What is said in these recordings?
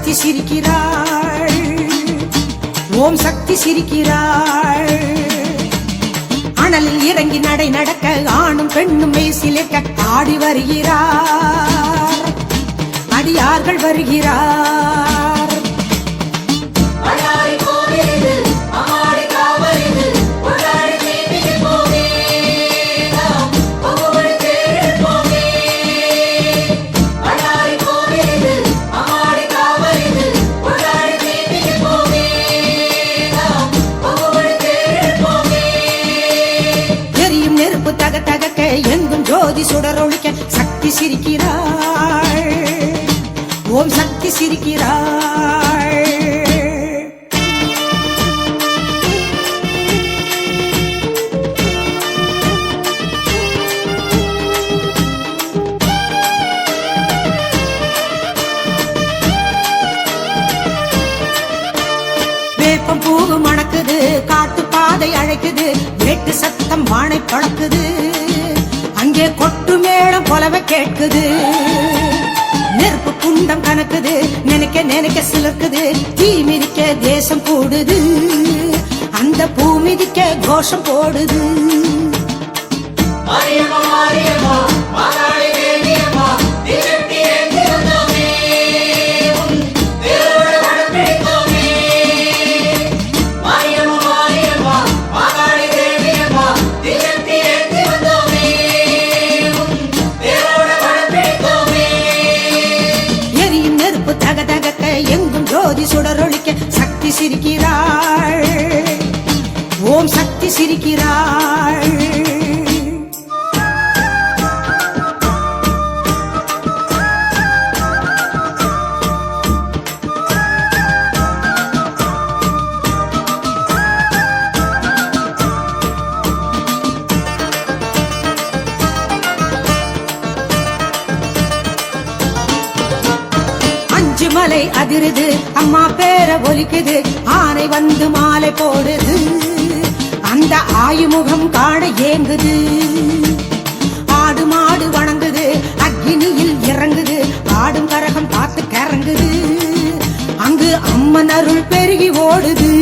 சக்தி சிரிக்கிறாள். ஓம் சக்தி சிரிக்கிறாள். அனலில் இறங்கி நடை நடக்க ஆணும் பெண்ணும் மெய்சிலிருக்க ஆடி வருகிறார். அடியார்கள் வருகிறார். தக தகக்க எங்கும் ஜோதி சுடரொழிக்க சக்தி சிரிக்கிறாள். ஓம் சக்தி சிரிக்கிறாள். வேப்பம் பூவு மணக்குது, காட்டு பாதை அழைக்குது, வேட்டு சத்தம் வானை பழக்குது, அங்கே கொட்டு மேளம் போலவே கேட்குது. நெருப்பு குண்டம் கணக்குது, நினைக்க நினைக்க சிலர்க்குது, தீ மிதிக்க தேசம் கூடுது, அந்த பூ மிதிக்க கோஷம் போடுது. சுடரொழிக்க சக்தி சிரிக்கிறாள். ஓம் சக்தி சிரிக்கிறாள். மலை அதிருது, அம்மா பேர ஒலிக்குது, ஆனை வந்து மாலை போடுது, அந்த ஆயுமுகம் காண ஏங்குது. ஆடு மாடு வணங்குது, அக்னியில் இறங்குது, ஆடும் கரகம் பார்த்து கறங்குது, அங்கு அம்மன் அருள் பெருகி ஓடுது.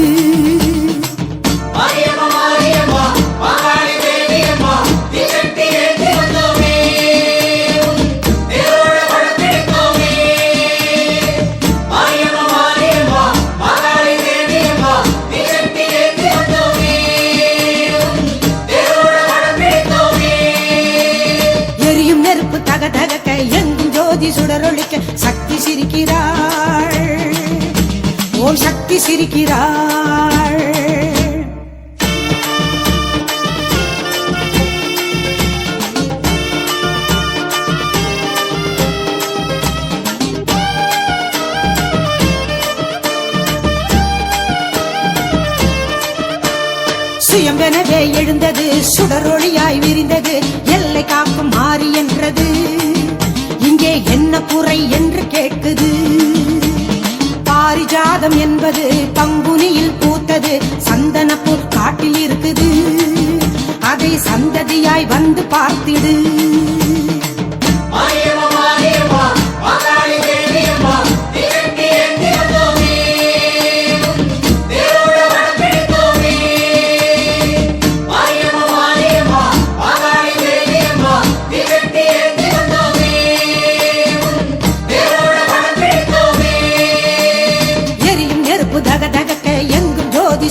சுடரொழிக்க சக்தி சிரிக்கிறாள். ஓம் சக்தி சிரிக்கிறாள். சுயம்பெனவே எழுந்தது, சுடரொளியாய் விரிந்தது, எல்லை காக்கும் மாறி என்றது, இங்கே என்ன குறை என்று கேட்குது. பாரிஜாதம் என்பது பங்குனியில் பூத்தது, சந்தனப்பூ காட்டில் இருக்குது, அதை சந்ததியாய் வந்து பார்த்திடு.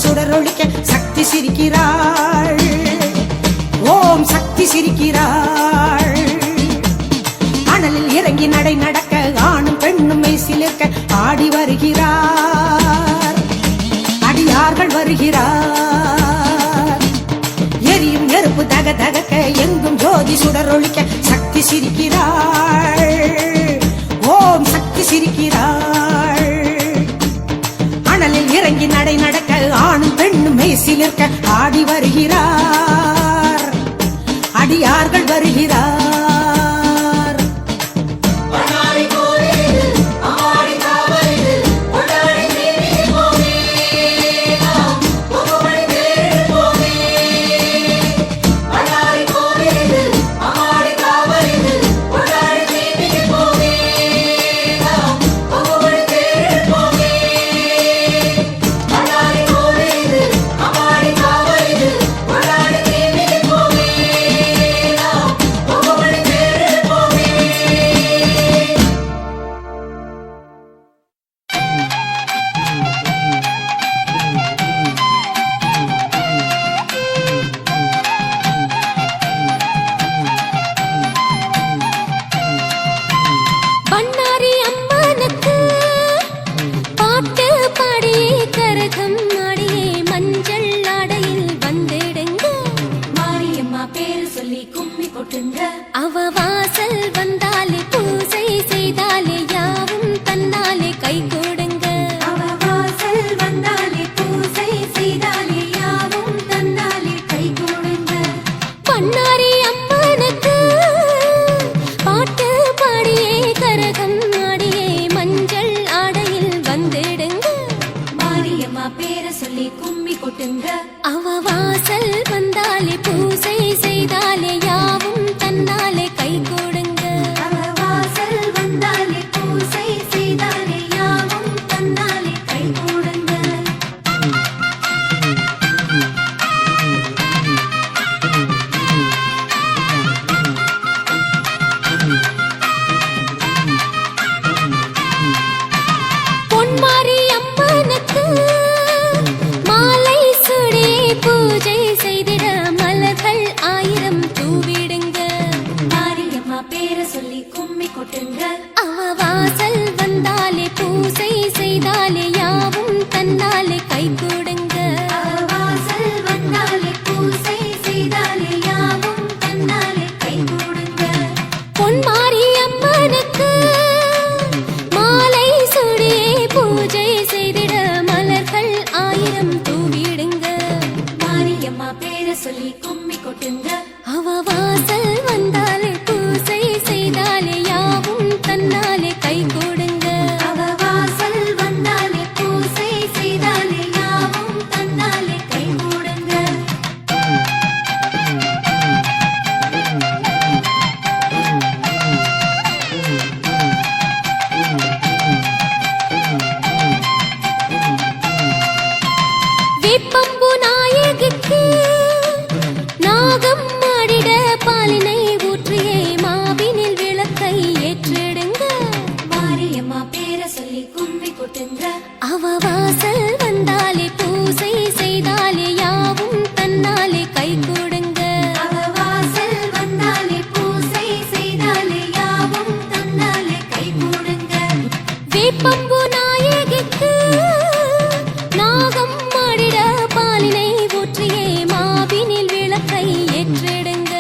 சுடரொழிக்க சக்தி சிரிக்கிறாள். ஓம் சக்தி சிரிக்கிறாள். அனலில் இறங்கி நடை நடக்க ஆணும் பெண்ணும் மெய்சிலிருக்க ஆடி வருகிறார். அடியார்கள் வருகிறார். எரியும் நெருப்பு தக தகக்க எங்கும் ஜோதி சுடரொழிக்க சக்தி சிரிக்கிறாள். ஓம் சக்தி சிரிக்கிறாள். அனலில் இறங்கி நடை நடக்க ஆணும் பெண்ணும் மெய்சிலிருக்க ஆடி வருகிறார். அடியார்கள் வருகிறார். பேர சொல்லி கும்மி கொட்டுங்க. அவ வாசல் வந்தாலே பூசை செய்தாலே யாவும் தன்னாலே கை கொடுங்க. அவ வாசல் வந்தாலே பூசை செய்தாலே யாவும் தன்னாலே கை கொடுங்க. பொன்மாரி அம்மனுக்கு மாலை சுடி பூஜை செய்திட மலர்கள் 1000 தூவிடுங்க. மாரியம்மா பேர சொல்லி கும்மி கொட்டுங்க. அவ வாசல் வந்தாலே பூசை செய்தாலே யாவும் தன்னாலே கை கொடுங்க. அவ வாசல் வந்தாலே பூசை செய்தாலே யாவும் தன்னாலே கை கொடுங்க. பொன்மாரி அம்மனுக்கு மாலை சுடி பூஜை செய்திட மலர்கள் 1000 தூவிடுங்க. மாரியம்மா பேர சொல்லி கும்மி கொட்டுங்க. அவ வாசல் வந்தாலே பூசை செய்தாலே யாவும் தன்னாலே கை கொடுங்க. அவ வாசல் வந்தாலே பூசை செய்தாலே யாவும் தன்னாலே கை கொடுங்க. வேப்பம்பு நாயகிக்கு நாகம் ஆடிட பாலினை ஊற்றியே மாவினில் விளக்கை ஏற்றிடுங்க. மாரியம்மா பேர சொல்லி கும்மி கொட்டுங்க. அவ வாசல் வந்தாலே பூசை செய்தாலே யாவும் தன்னாலே கை கொடுங்க. அவ வாசல் வந்தாலே பூசை செய்தாலே யாவும் தன்னாலே கை கொடுங்க. வேப்பம்பு நாயகிக்கு நாகம் ஆடிட பாலினை ஊற்றியே மாவினில் விளக்கை ஏற்றிடுங்க.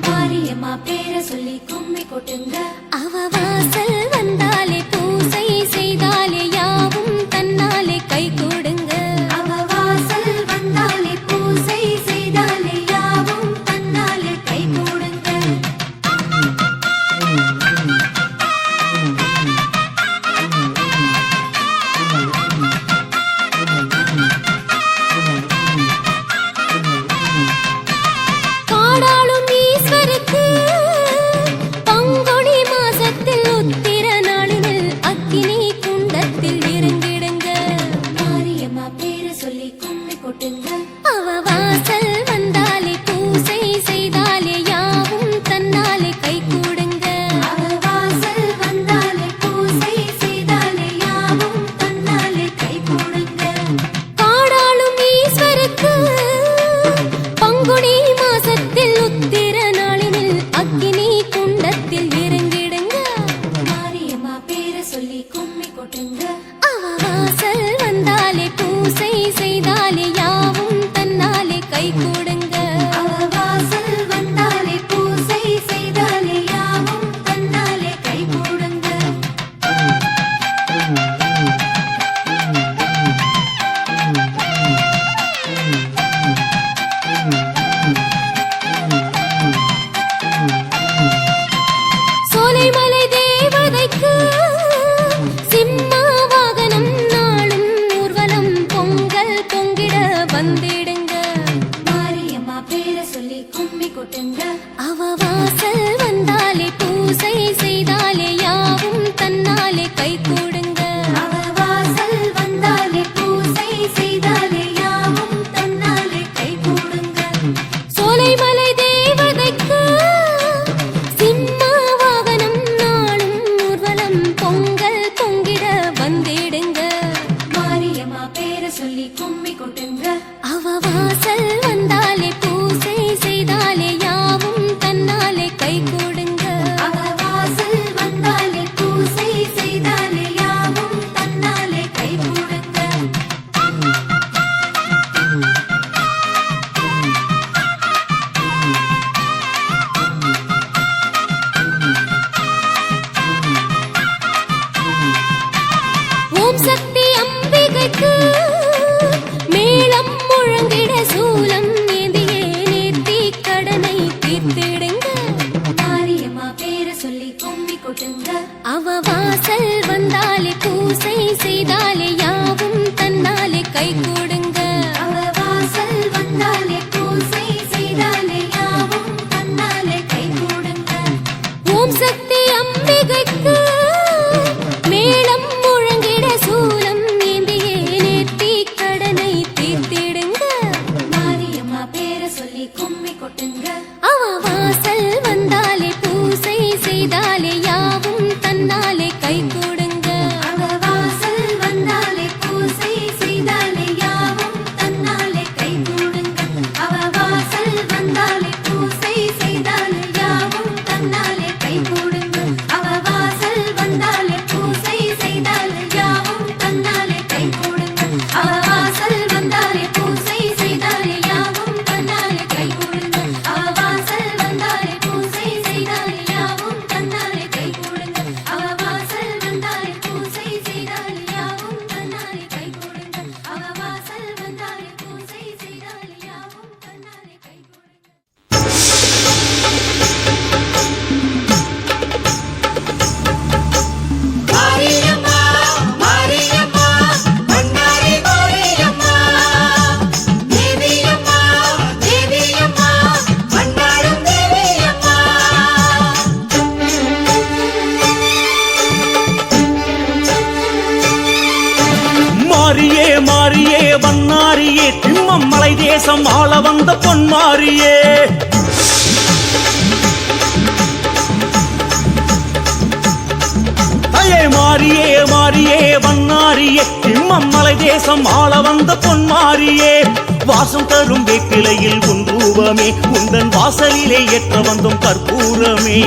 மாரியம்மா பேர சொல்லி கும்மி கொட்டுங்க. அவ வாசல் வந்தாலே பூசை செய்தாலே யாவும் தன்னாலே கை கொடுங்க. அவ வாசல் வந்தாலே பூசை செய்தாலே யாவும் தன்னாலே கை கொடுங்க. காடாளும் ஈஸ்வருக்கு பங்குனி மாசத்தில் உத்திர நாளினில் அக்கினி குண்டத்தில் இறங்கிடுங்க. மாரியம்மா பேர சொல்லி கும்மி கொட்டுங்க. அவ வாசல் வந்தாலே பூசை செய்தாலே யாவும் தன்னாலே கை கொடுங்க. அவ வாசல் வந்தாலே பூசை செய்தாலே யாவும் தன்னாலே கை கொடுங்க. காடாளும் ஈஸ்வருக்கு பங்குனி மாசத்தில் உத்திர நாளினில் அக்கினி குண்டத்தில் இறங்கிடுங்க. மாரியம்மா பேர சொல்லி கும்மி கொட்டுங்க. அவ வாசல் வந்தாலே பூசை செய்தாலே யாவும் தன்னாலே கை கொடுங்க. அவ வாசல் வந்தாலே பூசை செய்தாலே யாவும் தன்னாலே கை கொடுங்க. சோலைமலை தேவதைக்கு சிம்ம வாகனம் நாளும் ஊர்வலம் பொங்கல் பொங்கிட வந்திடுங்க. மாரியம்மா பேர சொல்லி கும்மி கொட்டுங்க. அவ வாசல் வந்தாலே பூசை செய்தாலே யாவும் தன்னாலே கை கொடுங்க. அவ வாசல் வந்தாலே பூசை செய்தாலே யாவும் தன்னாலே கை கொடுங்க. சோலைமலை தேவதைக்கு சிம்ம வாகனம் நாளும் ஊர்வலம் பொங்கல் பொங்கிட வந்திடுங்க. மாரியம்மா பேர சொல்லி கும்மி கொட்டுங்க. அவ வாசல் வந்தாலே பூசை செய்தாலே யாவும் தன்னாலே கை கொடுங்க. அவ வாசல் வந்தாலே பூசை செய்தாலே யாவும் தன்னாலே கை கொடுங்க. ஓம் சக்தி அம்பிகைக்கு மேளம் முழங்கிட சூலம் ஏந்தியே தேசம் ஆள வந்த பொன்மாரியே. மாரியே மாரியே வண்ணாரியே திம்மம்மலை தேசம் ஆள வந்த பொன்மாரியே. வாசம் தரும் வேக்கிலையில் உன் ரூபமே உந்தன் வாசலிலே ஏற்ற வந்தோம் கற்பூரமே.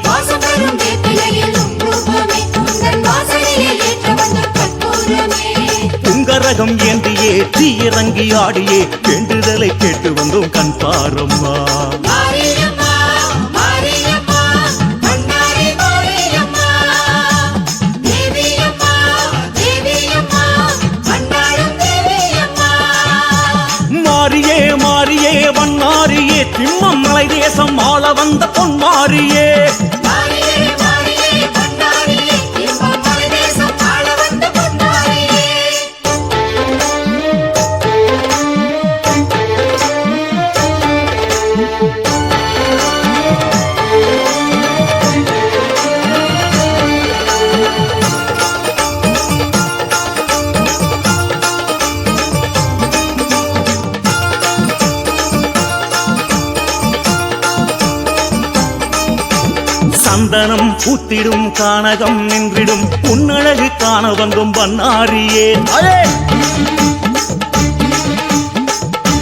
வாசம் தரும் வேப்பிலையில் உன் ரூபமே உந்தன் வாசலிலே ஏற்ற வந்தோம் கற்பூரமே. உங்கரகம் ஏந்தியே தீயிறங்கி ஆடியே வேண்டுதலை கேட்டு வந்தோம் கண் பாரம்மா. மாரியம்மா மாரியம்மா வண்ணாரி மாரியம்மா தேவியம்மா தேவியம்மா வண்ணாரும் தேவியம்மா. மாரியே மாரியே வண்ணாரியே திம்மம்மலை தேசம் ஆள வந்த பொன்மாரியே. மாரியே மாரியே வண்ணாரியே திம்மம்மலை தேசம் ஆள வந்த பொன்மாரியே. சந்தனம் பூத்திடும் கானகம் நின்றிடும் உன்னழகு காண வந்தோம் வண்ணாரியே.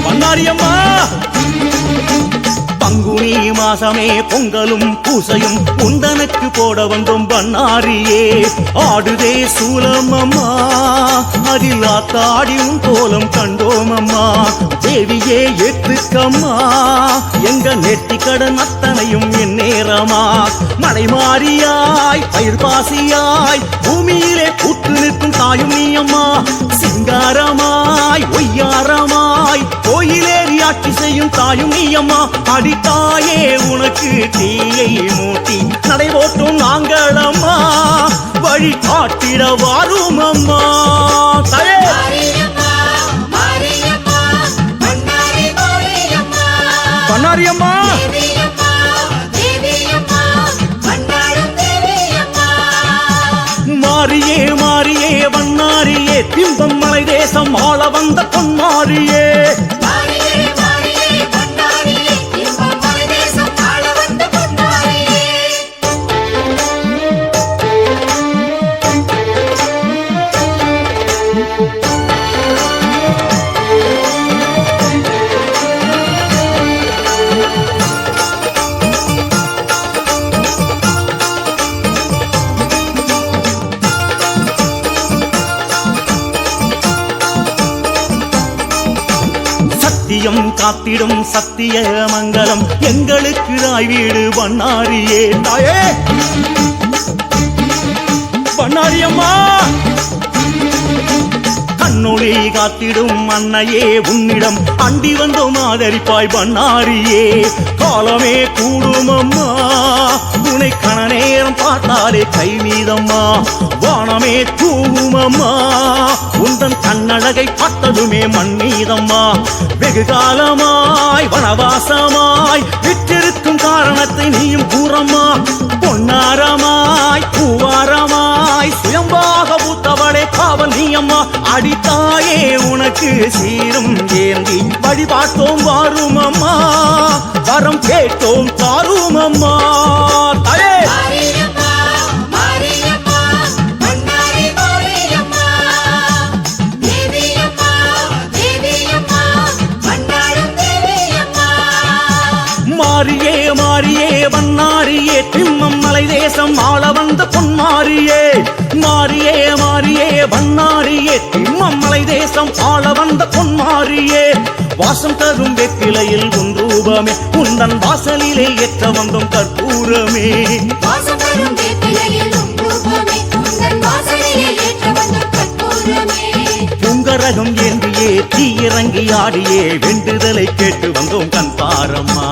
வண்ணாரியம்மா பங்குனி மாசமே பொங்கலும் பூசையும் உந்தனுக்கு போட வந்தோம் வண்ணாரியே. ஆடுதே சூலமம்மா அதில் ஆத்தாடி உன் கோலம் கண்டோமம்மா. தேவியே ஏற்றுக்கம்மா எங்க நெட்டி கடன் அத்தனையும் என் நேரமா. மலை மாறியாய் பயிர் பாசியாய் பூமியிலே பூத்து நிற்கும் தாயும் நீயம்மா. சிங்காரமாய் ஒய்யாரமாய் கோயிலேறி ஆட்சி செய்யும் தாயும் நீயம்மா. அடித்தாயே உனக்கு தீயை மூட்டி நடைபோட்டும் நாங்களம்மா வழி காட்டிட வாரும் அம்மா. தாயே மாரியம்மா மாரியம்மா வண்ணாரி மாரியம்மா பண்ணாரியம்மா தேவியம்மா தேவியம்மா வண்ணாரும் தேவியம்மா. மாரியே மாரியே வண்ணாரியே திம்பம்மலை தேசம் ஆள வந்த பொன்மாரியே. மாரியே மாரியே வண்ணாரியே திம்மம்மலை தேசம் ஆள வந்த பொன்மாரியே. சத்தியம் காத்திடும் சத்திய மங்கலம் எங்களுக்கு தாய் வீடு வண்ணாரியே. தாயே வண்ணாரியம்மா கண்ணொளி காத்திடும் அன்னையே உன்னிடம் அண்டி வந்தோம் ஆதரிப்பாய் வண்ணாரியே. காலமே கூடுமம்மா உனை கண நேரம் பார்த்தாலே கை மீதம்மா. வானமே தூவுமம்மா உந்தன் கண்ணழகை பார்த்ததுமே மண்ணீதம்மா. வெகு காலமாய் வனவாசமாய் விற்றிருக்கும் காரணத்தை நீயும் கூறம்மா. பொன்னாரமாய் பூவாரமாய் சுயம்பாக பூத்தவளே காவல் நீயம்மா. அடித்தாயே உனக்கு சீரும் ஏந்தி வழிபாட்டோம் வாரும் அம்மா. வரம் கேட்டோம் தாரும் அம்மா. தாயே மாரியம்மா மாரியம்மா வண்ணாரி மாரியம்மா தேவியம்மா தேவியம்மா வண்ணாரும் தேவியம்மா. மாரியே மாரியே வண்ணாரியே திம்மம்மலை தேசம் ஆள வந்த பொன்மாரியே. மாரியே மாரியே வண்ணாரியே திம்மம்மலை தேசம் ஆள வந்த பொன்மாரியே. வாசம் தரும் வெப்பிலையில் உன் ரூபமே உந்தன் வாசலிலே ஏற்ற வந்தோம் கற்பூரமே. வாசம் தரும் வேப்பிலையில் உன் ரூபமே உந்தன் வாசலிலே ஏற்ற வந்தோம் கற்பூரமே. உங்கரகம் ஏந்தியே தீயிறங்கி ஆடியே வேண்டுதலை கேட்டு வந்தோம் கண் பாரம்மா.